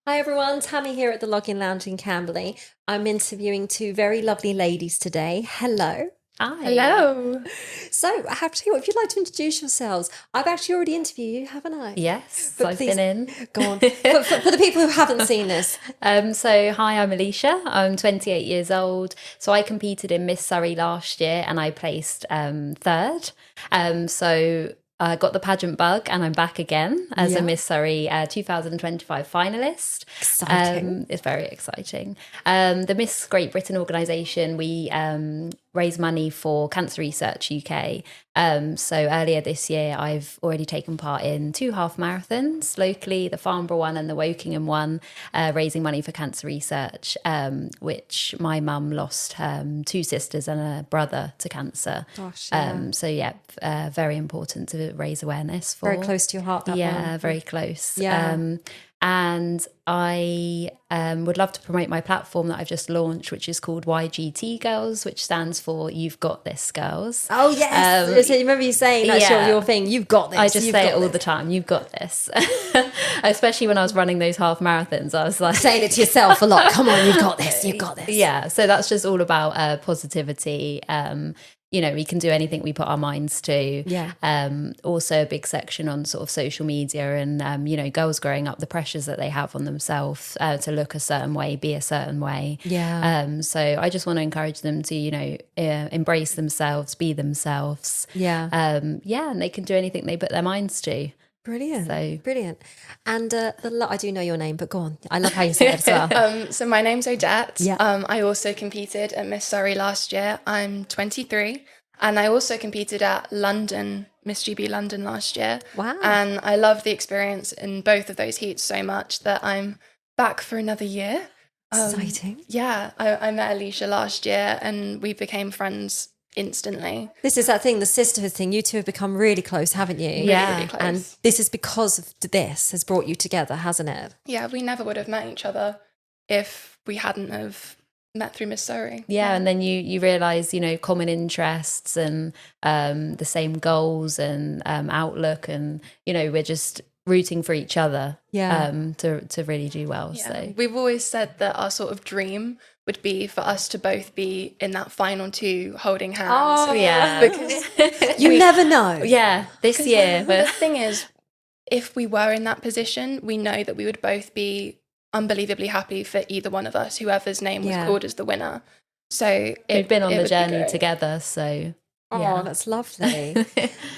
Hi everyone, Tammy here at the Login Lounge in Camberley. I'm interviewing two very lovely ladies today. Hello. Hi. Hello. So I have to hear if you'd like to introduce yourselves. I've actually already interviewed you, haven't I? Yes, But I've been please in. go on. For the people who haven't seen this. Hi, I'm Alicia. I'm 28 years old. So I competed in Miss Surrey last year and I placed third. So I got the pageant bug and I'm back again as a Yeah. Miss Surrey 2025 finalist. Exciting. It's very exciting. The Miss Great Britain organisation, we raise money for Cancer Research UK. So earlier this year, I've already taken part in two half marathons locally, the Farnborough one and the Wokingham one, raising money for cancer research, which my mum lost two sisters and a brother to cancer. Gosh, yeah. Very important to raise awareness for. Very close to your heart, that Yeah, one. very close. Yeah. And I would love to promote my platform that I've just launched, which is called YGT Girls, which stands for You've Got This Girls. Oh yes. So remember you saying that's yeah. your thing. You've got this. I just You've say got it all this. the time. You've got this. Especially when I was running those half marathons, I was like Saying it to yourself a lot. Come on, you've got this. You've got this. yeah. So that's just all about positivity. We can do anything we put our minds to. Yeah. Also a big section on sort of social media and, girls growing up, the pressures that they have on themselves to look a certain way, be a certain way. Yeah. So I just want to encourage them to, embrace themselves, be themselves. Yeah. And they can do anything they put their minds to. Brilliant. So- Brilliant. And I do know your name, but go on. I love how you say it as well. So my name's Odette. Yeah. I also competed at Miss Surrey last year. I'm 23, and I also competed at London, Miss GB London last year. Wow. And I love the experience in both of those heats so much that I'm back for another year. Exciting. Yeah, I met Alicia last year, and we became friends instantly. This is that thing, the sisterhood thing. You two have become really close, haven't you? Yeah. Really close. And this is because of this has brought you together, hasn't it? Yeah, we never would have met each other if we hadn't have met through Miss Surrey. Yeah, and then you realise, common interests and the same goals and outlook, and we're just rooting for each other. Yeah. To really do well. Yeah. So We've always said that our sort of dream would be for us to both be in that final two holding hands. Oh, yeah, Because You never know. yeah, this year. the But thing is, if we were in that position, we know that we would both be unbelievably happy for either one of us, whoever's name was Yeah. called as the winner. So we've been on it the would be journey great. together. So Oh, yeah. that's lovely.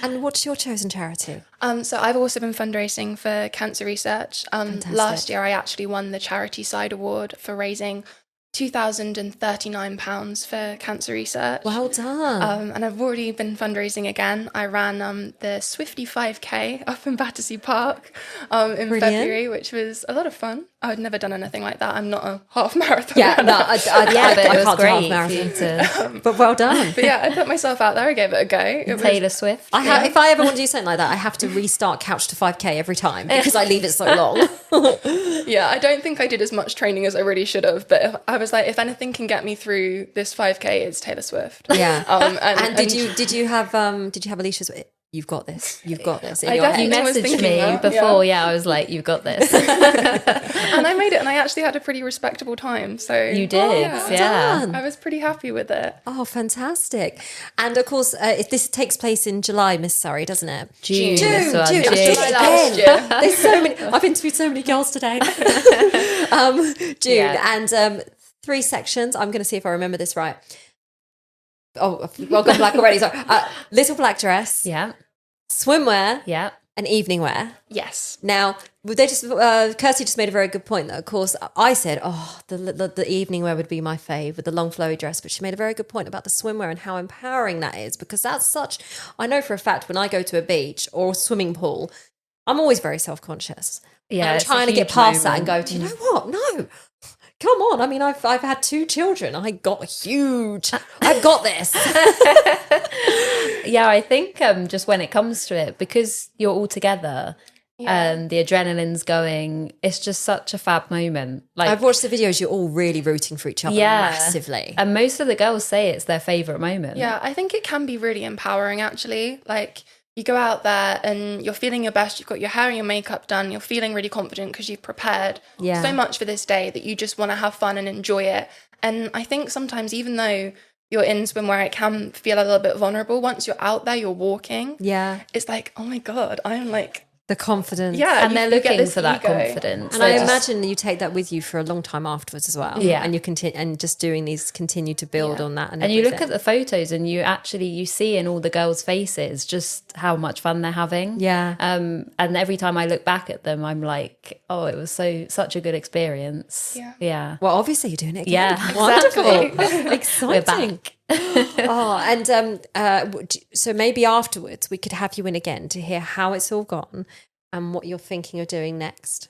And what's your chosen charity? So I've also been fundraising for cancer research. Fantastic. Last year I actually won the Charity Side Award for raising £2,039 for cancer research. Well done. And I've already been fundraising again. I ran the Swifty 5K up in Battersea Park in Brilliant. February, which was a lot of fun. I'd never done anything like that. I'm not a half marathon yeah, runner. no, I Yeah, but it was can't do half great for you marathon. to But well done. But yeah, I put myself out there. I gave it a go. It was, Taylor Swift. If I ever want to do something like that, I have to restart Couch to 5K every time because I leave it so long. yeah, I don't think I did as much training as I really should have. But I was like, if anything can get me through this 5K, it's Taylor Swift. Yeah. And Did you have Alicia's? You've got this. You've got this. In I your definitely You head. I was messaged thinking me that, before, yeah. I was like, "You've got this." and I made it, and I actually had a pretty respectable time. So You did, yeah. yeah. Done. I was pretty happy with it. Oh, fantastic! And of course, this takes place in July, Miss Surrey, doesn't it? June, June, this one, June. June. July last year. There's so many. I've interviewed so many girls today. June Yeah. and 3 sections. I'm going to see if I remember this right. Oh, I've gone black already. Sorry. Little black dress, Yeah, swimwear, yeah. and evening wear. Yes. Now, they just Kirsty just made a very good point. That of course I said, oh, the evening wear would be my fave with the long flowy dress, but she made a very good point about the swimwear and how empowering that is because that's such. I know for a fact when I go to a beach or a swimming pool, I'm always very self conscious. Yeah, I'm it's a trying to get huge past that and moment. go. Do you know what? No. Come on. I mean, I've had 2 children. I've got this. Yeah, I think just when it comes to it, because you're all together, the adrenaline's going. It's just such a fab moment. Like, I've watched the videos. You're all really rooting for each other yeah, massively. and most of the girls say it's their favorite moment. Yeah, I think it can be really empowering actually. Like you go out there and you're feeling your best, you've got your hair and your makeup done, you're feeling really confident because you've prepared so much for this day that you just want to have fun and enjoy it. And I think sometimes, even though you're in swimwear, it can feel a little bit vulnerable. Once you're out there, you're walking. Yeah. It's like, oh my God, I'm like, the confidence. yeah. And they're you get looking this for that ego. confidence. And They're I just- imagine you take that with you for a long time afterwards as well. Yeah. And you continue and just doing these, continue to build on that. And you look at the photos and you see in all the girls' faces just how much fun they're having. Yeah. And every time I look back at them, I'm like, oh, it was such a good experience. Yeah. Yeah. Well, obviously you're doing it again. Yeah, Wonderful. We're Exciting. back. Oh, and so maybe afterwards we could have you in again to hear how it's all gone and what you're thinking of doing next.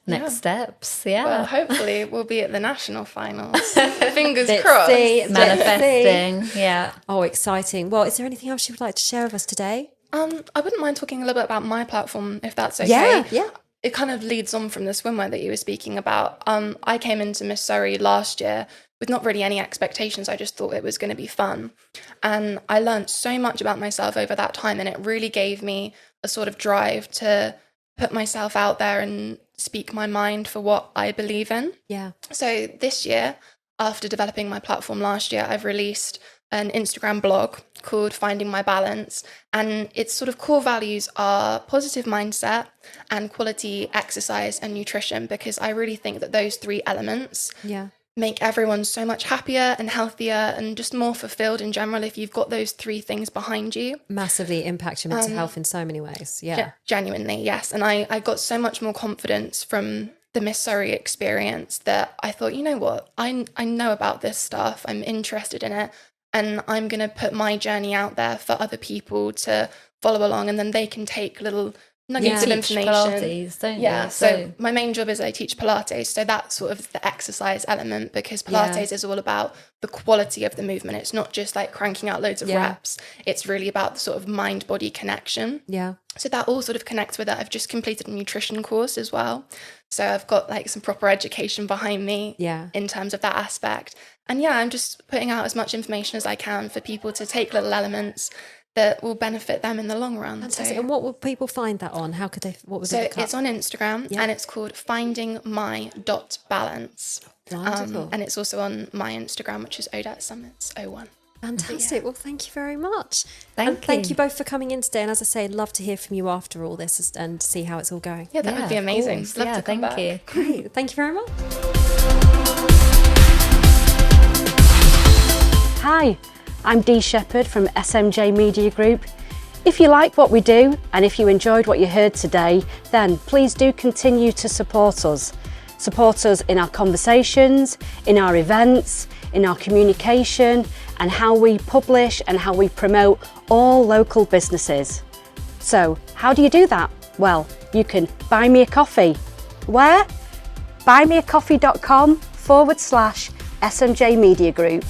Next steps. Yeah. Well, hopefully we'll be at the national finals. Fingers Let's crossed. see. Manifesting. Yeah. Oh, exciting. Well, is there anything else you would like to share with us today? I wouldn't mind talking a little bit about my platform, if that's okay. Yeah. It kind of leads on from the swimwear that you were speaking about. I came into Miss Surrey last year with not really any expectations. I just thought it was going to be fun. And I learned so much about myself over that time, and it really gave me a sort of drive to put myself out there and speak my mind for what I believe in. Yeah. So this year, after developing my platform last year, I've released an Instagram blog called Finding My Balance, and its sort of core values are positive mindset and quality exercise and nutrition, because I really think that those three elements Yeah. make everyone so much happier and healthier and just more fulfilled in general if you've got those three things behind you. Massively impact your mental health in so many ways. Yeah. Genuinely, yes. And I got so much more confidence from the Miss Surrey experience that I thought, you know what, I know about this stuff, I'm interested in it, and I'm going to put my journey out there for other people to follow along, and then they can take little nuggets of Teach information. Pilates, don't Yeah, you? so my main job is I teach Pilates, so that's sort of the exercise element, because Pilates is all about the quality of the movement. It's not just like cranking out loads of reps. It's really about the sort of mind-body connection. Yeah. So that all sort of connects with it. I've just completed a nutrition course as well. So I've got like some proper education behind me in terms of that aspect. And yeah, I'm just putting out as much information as I can for people to take little elements that will benefit them in the long run. Fantastic. And what will people find that on? How could they, what would they look up? It's on Instagram and it's called findingmy.balance. Wonderful. And it's also on my Instagram, which is Odette Summits 01. Fantastic. Well, thank you very much. Thank you both for coming in today. And as I say, I'd love to hear from you after all this and see how it's all going. Yeah, that would be amazing. Course. Love to come thank back. you. Great. Thank you very much. Hi, I'm Dee Shepherd from SMJ Media Group. If you like what we do and if you enjoyed what you heard today, then please do continue to support us. Support us in our conversations, in our events, in our communication, and how we publish and how we promote all local businesses. So, how do you do that? Well, you can buy me a coffee. Where? buymeacoffee.com/SMJ Media Group.